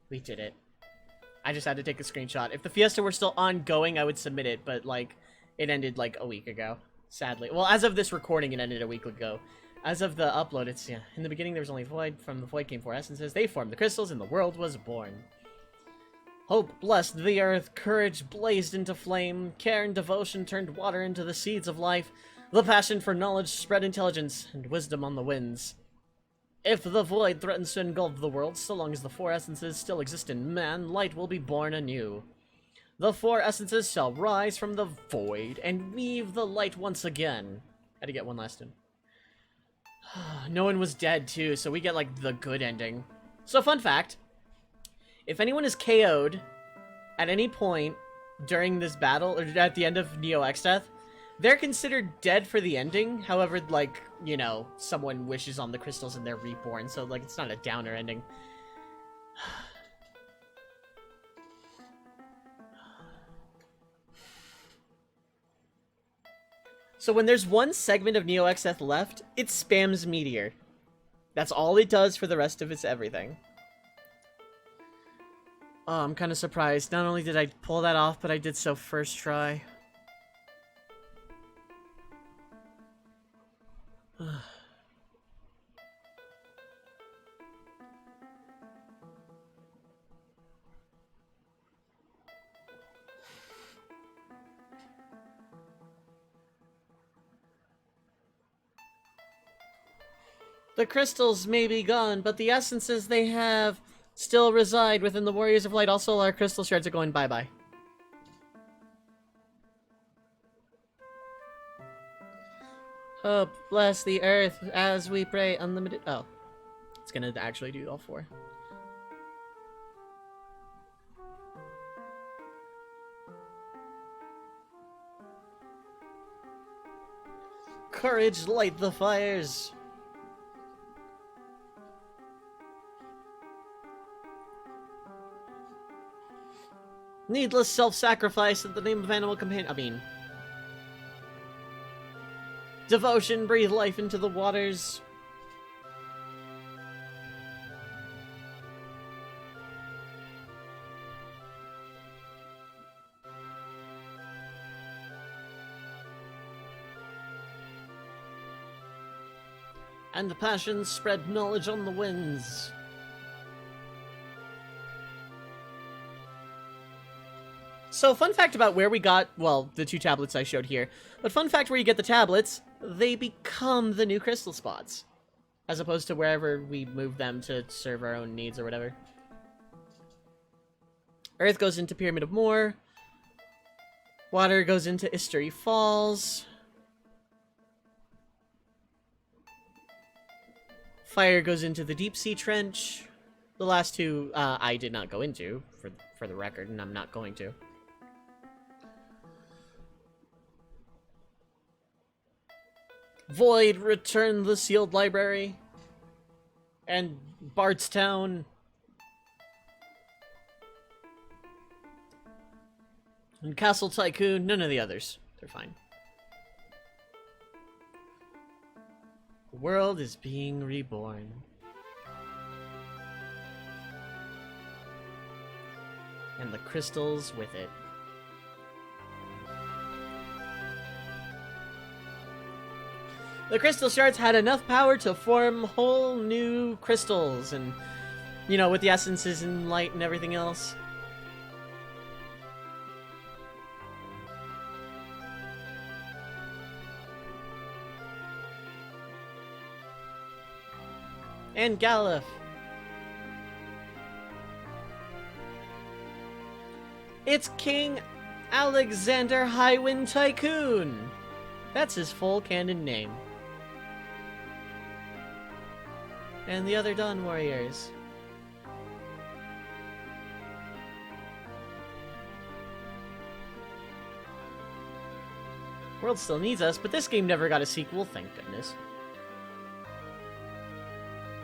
We did it. I just had to take a screenshot. If the Fiesta were still ongoing, I would submit it, but, like, it ended, like, a week ago. Sadly. Well, as of this recording, it ended a week ago. As of the upload, it's, yeah. In the beginning, there was only void. From the void came four essences. They formed the crystals, and the world was born. Hope blessed the earth. Courage blazed into flame. Care and devotion turned water into the seeds of life. The passion for knowledge spread intelligence, and wisdom on the winds. If the void threatens to engulf the world, so long as the four essences still exist in man, light will be born anew. The four essences shall rise from the void and weave the light once again. Had to get one last one. No one was dead, too, so we get, like, the good ending. So, fun fact. If anyone is KO'd at any point during this battle, or at the end of Neo X death, they're considered dead for the ending. However, like, you know, someone wishes on the crystals and they're reborn, so, like, it's not a downer ending. So when there's one segment of Neo X death left, it spams Meteor. That's all it does for the rest of its everything. Oh, I'm kind of surprised. Not only did I pull that off, but I did so first try. The crystals may be gone, but the essences they have still reside within the Warriors of Light. Also, our crystal shards are going bye-bye. Hope, bless the earth as we pray. Unlimited. Oh. It's gonna actually do all four. Courage, light the fires. Needless self-sacrifice in the name of animal companion. Devotion, breathe life into the waters. And the passion spread knowledge on the winds. So, fun fact about where we got, well, the two tablets I showed here, but fun fact where you get the tablets, they become the new crystal spots, as opposed to wherever we move them to serve our own needs or whatever. Earth goes into Pyramid of Moor. Water goes into Istery Falls. Fire goes into the Deep Sea Trench. The last two, I did not go into, for the record, and I'm not going to. Void, return the sealed library. And Bardstown. And Castle Tycoon, none of the others. They're fine. The world is being reborn. And the crystals with it. The crystal shards had enough power to form whole new crystals, and, you know, with the essences and light and everything else. And Galif. It's King Alexander Highwind Tycoon. That's his full canon name. And the other Dawn Warriors. World still needs us, but this game never got a sequel, thank goodness.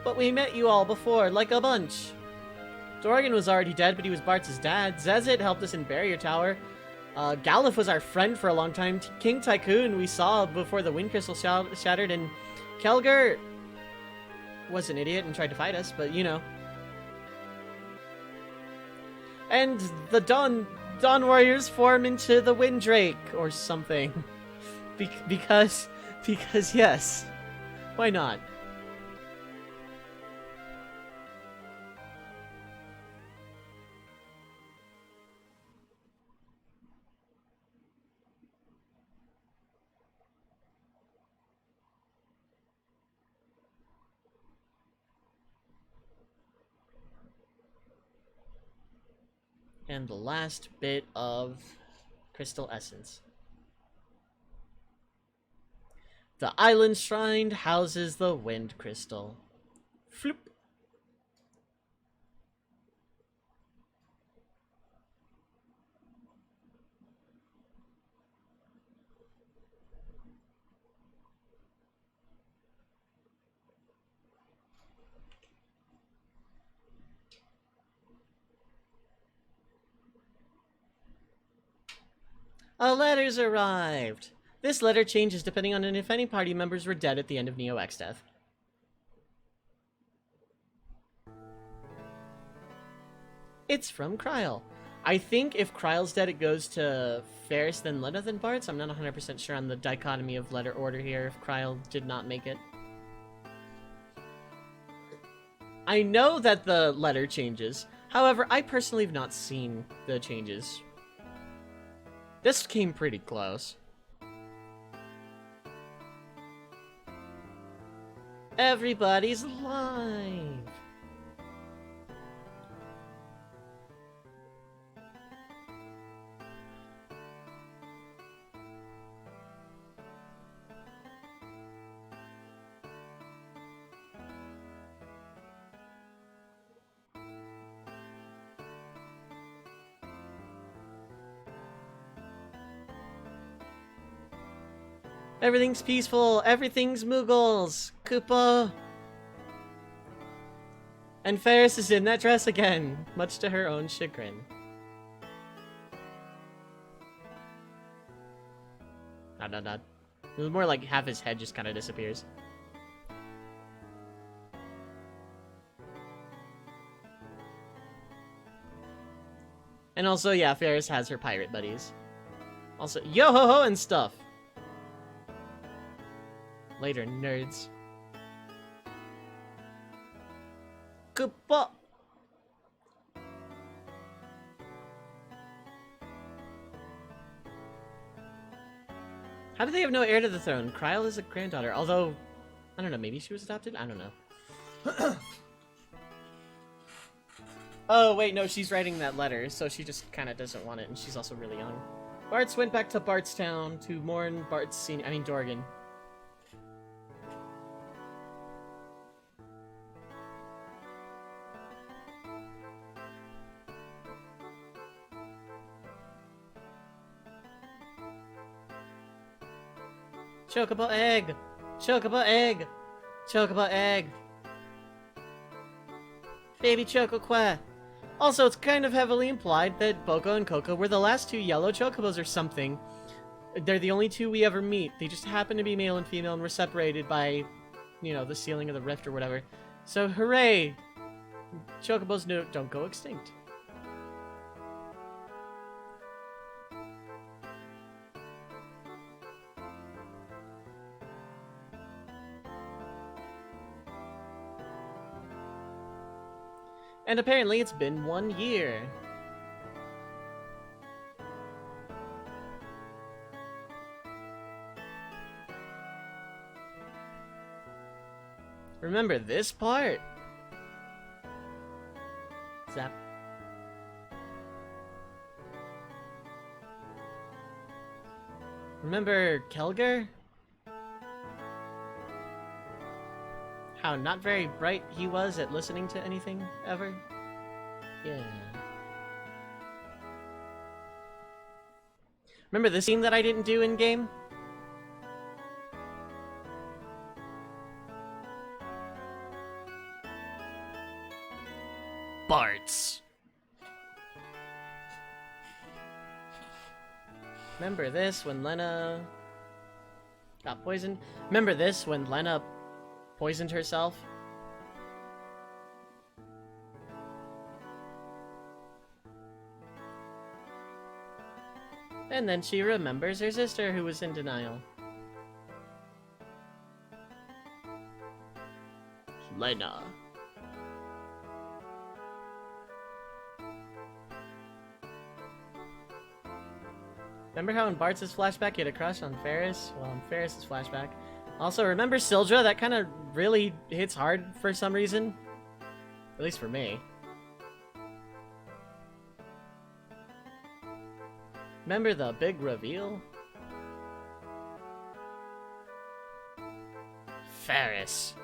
But we met you all before, like a bunch. Dorgan was already dead, but he was Bart's dad. Zezit helped us in Barrier Tower. Galif was our friend for a long time. King Tycoon we saw before the Wind Crystal shattered, and Kelger... was an idiot and tried to fight us, but you know. And the Dawn Warriors form into the Windrake or something. Because yes. Why not? And the last bit of crystal essence. The island shrine houses the wind crystal. Floop. A letter's arrived! This letter changes depending on if any party members were dead at the end of Neo X death. It's from Kryl. I think if Kryl's dead, it goes to Ferris, then Lena, then Bartz. I'm not 100% sure on the dichotomy of letter order here if Kryl did not make it. I know that the letter changes. However, I personally have not seen the changes. This came pretty close. Everybody's alive! Everything's peaceful. Everything's Moogles. Koopa. And Ferris is in that dress again, much to her own chagrin. Not. It was more like half his head just kind of disappears. And also, yeah, Ferris has her pirate buddies. Also, yo-ho-ho and stuff. Later, nerds. Koopa! How do they have no heir to the throne? Kryl is a granddaughter, although, I don't know, maybe she was adopted? I don't know. Oh, wait, no, she's writing that letter, so she just kind of doesn't want it, and she's also really young. Bartz went back to Bartstown to mourn Bart's senior, Dorgan. Chocobo egg! Chocobo egg! Chocobo egg! Baby Chocoqua! Also, it's kind of heavily implied that Boko and Coco were the last two yellow chocobos or something. They're the only two we ever meet. They just happen to be male and female and were separated by, you know, the sealing of the rift or whatever. So, hooray! Chocobos don't go extinct. And apparently it's been 1 year. Remember this part? Zap. Remember Kelger? How not very bright he was at listening to anything, ever? Yeah. Remember this scene that I didn't do in-game? Bartz. Remember this when Lena got poisoned? Remember this when Lena poisoned herself And then she remembers her sister who was in denial. Lena. Remember how in Bart's flashback he had a crush on Ferris? Well, in Ferris's flashback. Also, remember Sildra? That kind of really hits hard for some reason. At least for me. Remember the big reveal? Ferris.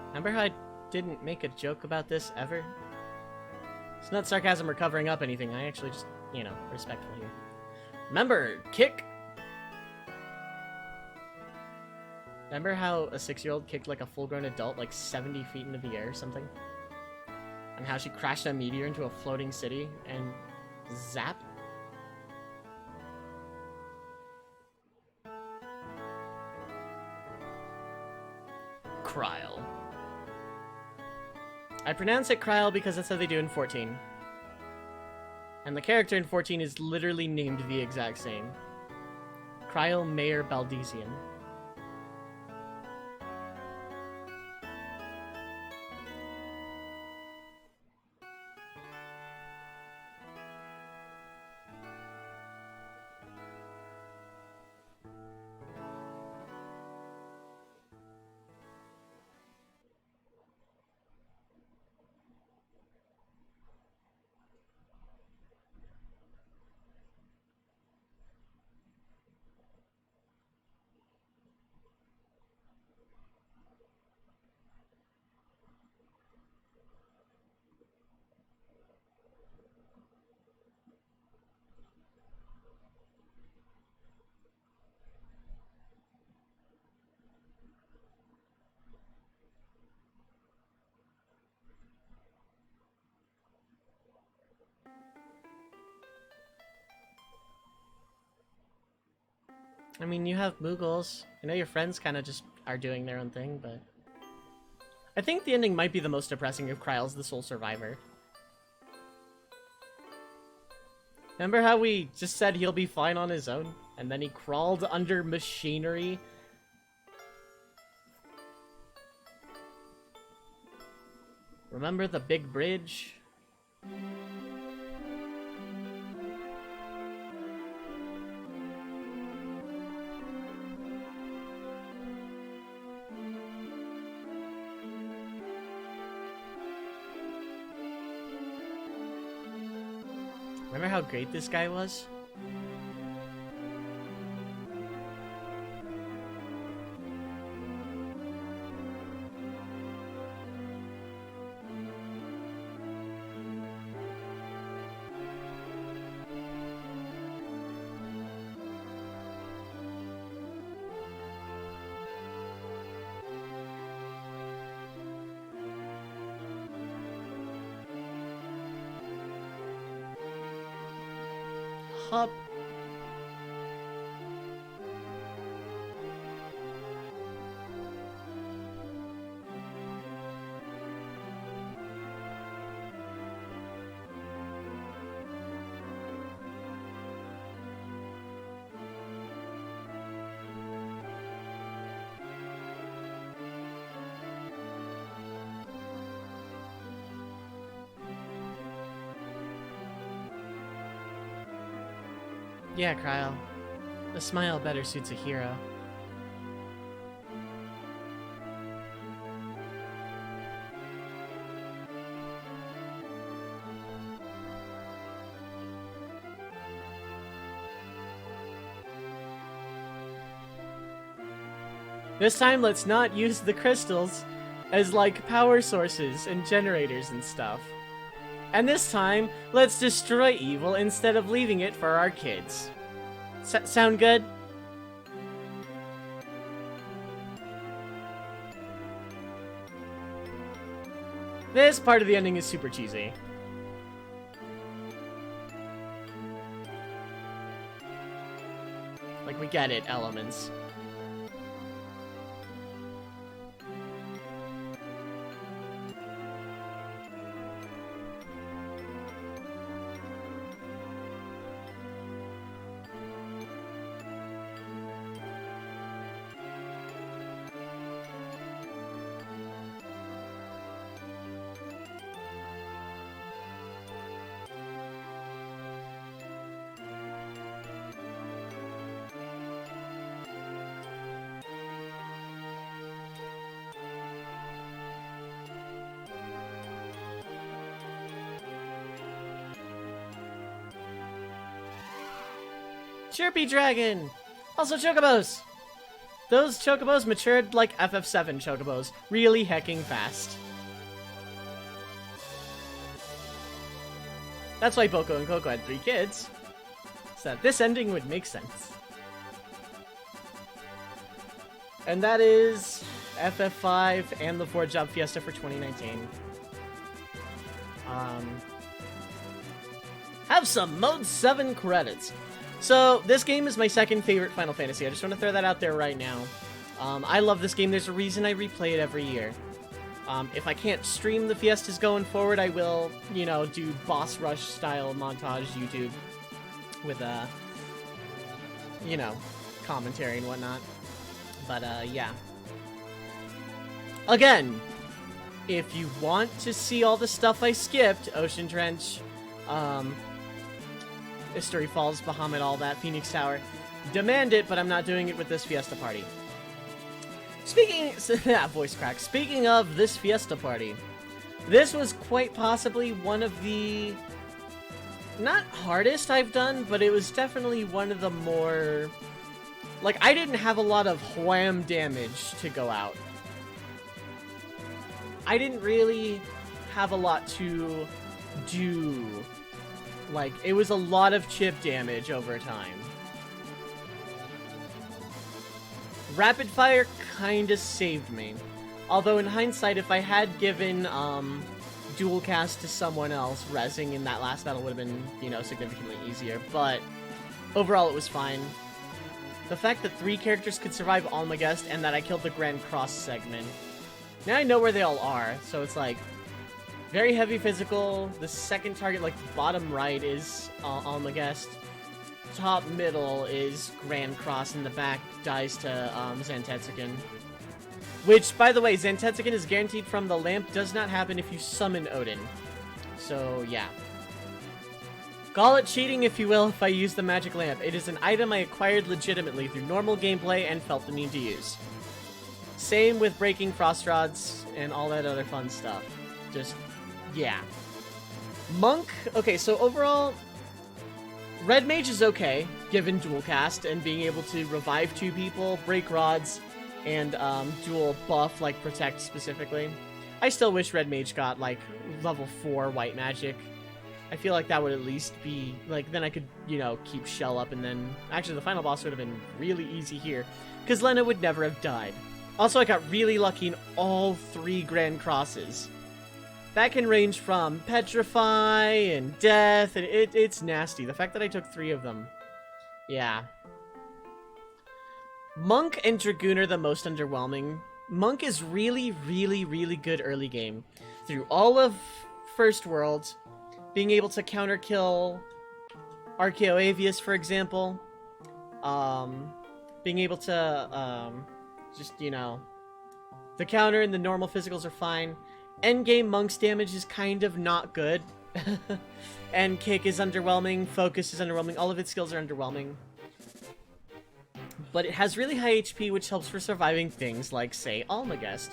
Remember how I didn't make a joke about this ever? It's not sarcasm or covering up anything. I actually just, you know, respectful here. Remember, kick. Remember how a 6-year-old kicked like a full-grown adult like 70 feet into the air or something? And how she crashed a meteor into a floating city and zap? Kryl. I pronounce it Kryl because that's how they do in 14. And the character in 14 is literally named the exact same. Kryl Mayer Baldesian. I mean, you have Moogles. I know your friends kind of just are doing their own thing, but... I think the ending might be the most depressing if Kryl's the sole survivor. Remember how we just said he'll be fine on his own? And then he crawled under machinery? Remember the big bridge? Remember how great this guy was? Hop. Yeah, Kryl. A smile better suits a hero. This time, let's not use the crystals as, like, power sources and generators and stuff. And this time, let's destroy evil instead of leaving it for our kids. Sound good? This part of the ending is super cheesy. Like, we get it, elements. Chirpy Dragon! Also Chocobos! Those Chocobos matured like FF7 Chocobos, really hecking fast. That's why Boko and Coco had 3 kids. So that this ending would make sense. And that is FF5 and the 4-Job Fiesta for 2019. Have some Mode 7 credits. So, this game is my second favorite Final Fantasy. I just want to throw that out there right now. I love this game. There's a reason I replay it every year. If I can't stream the Fiestas going forward, I will, you know, do boss rush style montage YouTube with, you know, commentary and whatnot. But, yeah. Again, if you want to see all the stuff I skipped, Ocean Trench, History Falls, Bahamut, all that, Phoenix Tower, demand it, but I'm not doing it with this Fiesta Party. Voice crack. Speaking of this Fiesta Party, this was quite possibly one of the, not hardest I've done, but it was definitely one of the more, like, I didn't have a lot of wham damage to go out. I didn't really have a lot to do. Like, it was a lot of chip damage over time. Rapid Fire kinda saved me. Although, in hindsight, if I had given, dual cast to someone else, rezzing in that last battle would have been, you know, significantly easier. But, overall, it was fine. The fact that 3 characters could survive Almagest and that I killed the Grand Cross segment. Now I know where they all are, so it's like, very heavy physical. The second target, like the bottom right, is Almagest. Top middle is Grand Cross, and the back dies to Zantetsuken. Which, by the way, Zantetsuken is guaranteed from the lamp, does not happen if you summon Odin. So, yeah. Call it cheating, if you will, if I use the magic lamp. It is an item I acquired legitimately through normal gameplay and felt the need to use. Same with breaking frost rods and all that other fun stuff. Just, yeah. Monk, okay, so overall, Red Mage is okay, given dual cast and being able to revive 2 people, break rods, and dual buff, like Protect specifically. I still wish Red Mage got, like, level 4 white magic. I feel like that would at least be, like, then I could, you know, keep Shell up, and then, actually the final boss would have been really easy here, because Lena would never have died. Also, I got really lucky in all 3 Grand Crosses. That can range from Petrify and Death, and it's nasty. The fact that I took 3 of them. Yeah. Monk and Dragoon are the most underwhelming. Monk is really, really, really good early game. Through all of First World, being able to counter-kill Archaeoavius, for example. Being able to, just, you know, the counter and the normal physicals are fine. Endgame Monk's damage is kind of not good. And Kick is underwhelming, Focus is underwhelming, all of its skills are underwhelming. But it has really high HP, which helps for surviving things like, say, Almagest.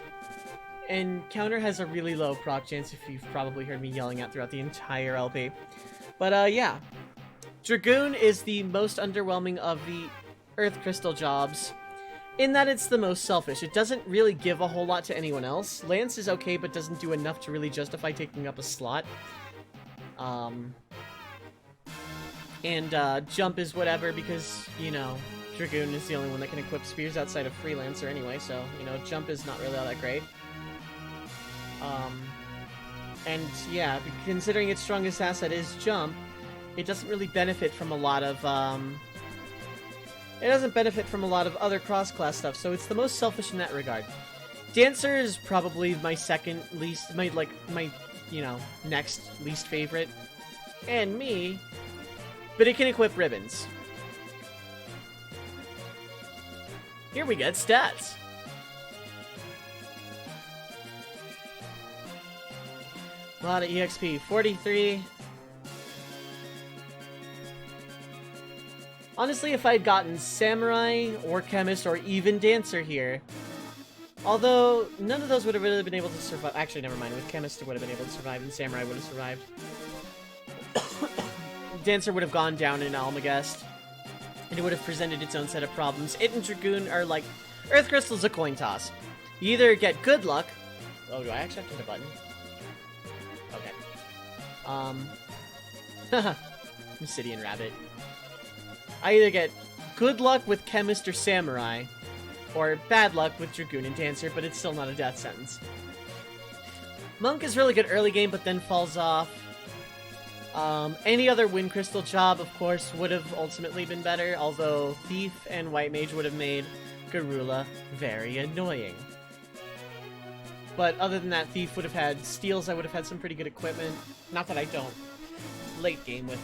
And Counter has a really low proc chance, if you've probably heard me yelling at throughout the entire LP. But, yeah. Dragoon is the most underwhelming of the Earth Crystal jobs, in that it's the most selfish. It doesn't really give a whole lot to anyone else. Lance is okay, but doesn't do enough to really justify taking up a slot. Jump is whatever, because, you know, Dragoon is the only one that can equip spears outside of Freelancer anyway, so, you know, Jump is not really all that great. And, yeah, considering its strongest asset is Jump, it doesn't really benefit from a lot of, it doesn't benefit from a lot of other cross-class stuff, so it's the most selfish in that regard. Dancer is probably my second least, my, you know, next least favorite. And me. But it can equip ribbons. Here we get stats. A lot of EXP. 43. Honestly, if I'd gotten Samurai, or Chemist, or even Dancer here, although none of those would have really been able to survive. Actually, never mind. With Chemist, it would have been able to survive, and Samurai would have survived. Dancer would have gone down in Almagest. and it would have presented its own set of problems. It and Dragoon are like Earth Crystal's a coin toss. You either get good luck. Oh, do I actually have to hit a button? Okay. Obsidian Rabbit. I either get good luck with Chemist or Samurai, or bad luck with Dragoon and Dancer, but it's still not a death sentence. Monk is really good early game, but then falls off. Any other Wind Crystal job, of course, would have ultimately been better, although Thief and White Mage would have made Garula very annoying. But other than that, Thief would have had steals, I would have had some pretty good equipment. Not that I don't late game with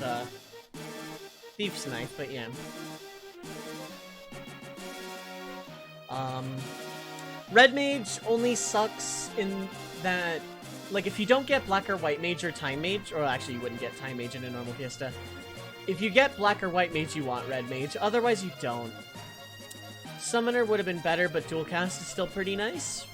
Thief's Knife, but yeah. Red Mage only sucks in that, like, if you don't get Black or White Mage or Time Mage, or actually you wouldn't get Time Mage in a normal Fiesta. If you get Black or White Mage, you want Red Mage, otherwise you don't. Summoner would have been better, but Dual Cast is still pretty nice.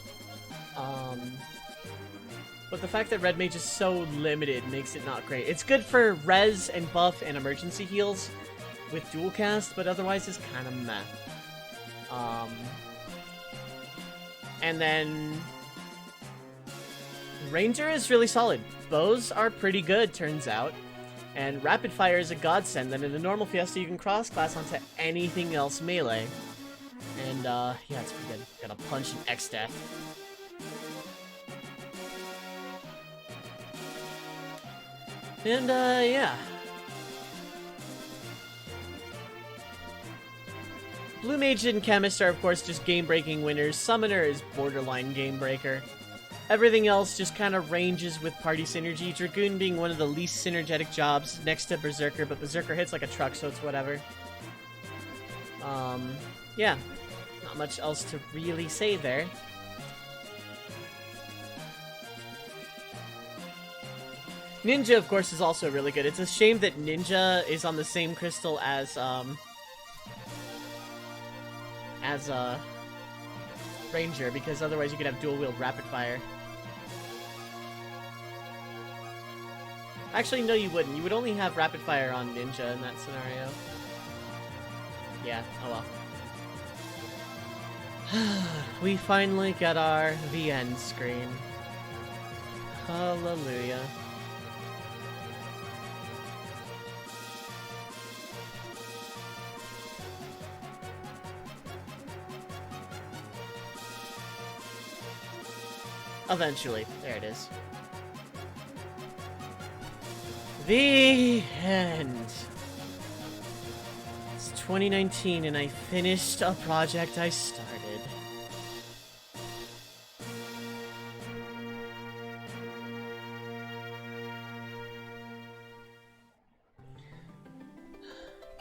But the fact that Red Mage is so limited makes it not great. It's good for res and buff and emergency heals with Dual Cast, but otherwise it's kind of meh. And then Ranger is really solid. Bows are pretty good, turns out. And Rapid Fire is a godsend. Then in a normal Fiesta, you can cross-class onto anything else melee. And, yeah, it's pretty good. Got a punch and X-Death. And, yeah. Blue Mage and Chemist are, of course, just game-breaking winners. Summoner is borderline game-breaker. Everything else just kind of ranges with party synergy. Dragoon being one of the least synergetic jobs next to Berserker, but Berserker hits like a truck, so it's whatever. Yeah. Not much else to really say there. Ninja, of course, is also really good. It's a shame that Ninja is on the same crystal as Ranger, because otherwise you could have dual-wield Rapid Fire. Actually, no, you wouldn't. You would only have Rapid Fire on Ninja in that scenario. Yeah, oh well. We finally get the end screen. Hallelujah. Eventually. There it is. The end. It's 2019 and I finished a project I started.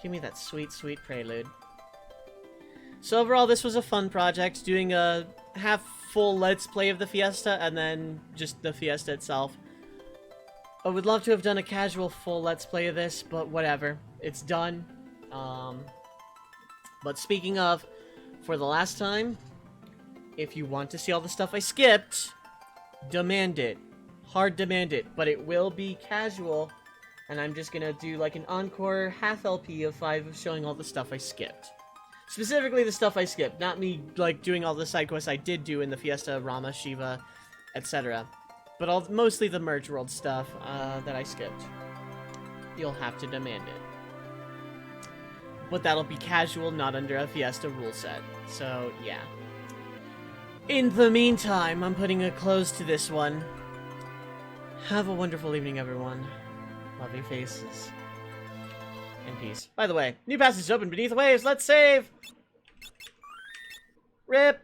Give me that sweet, sweet prelude. So overall, this was a fun project, doing a half-full Let's Play of the Fiesta, and then just the Fiesta itself. I would love to have done a casual full Let's Play of this, but whatever. It's done. But speaking of, for the last time, if you want to see all the stuff I skipped, demand it. Hard demand it, but it will be casual, and I'm just gonna do like an encore half LP of 5 of showing all the stuff I skipped. Specifically the stuff I skipped, not me, like, doing all the side quests I did do in the Fiesta, Rama, Shiva, etc. But mostly the Merge World stuff that I skipped. You'll have to demand it. But that'll be casual, not under a Fiesta rule set. So, yeah. In the meantime, I'm putting a close to this one. Have a wonderful evening, everyone. Lovely faces. And peace. By the way, new passage open beneath the waves. Let's save! RIP!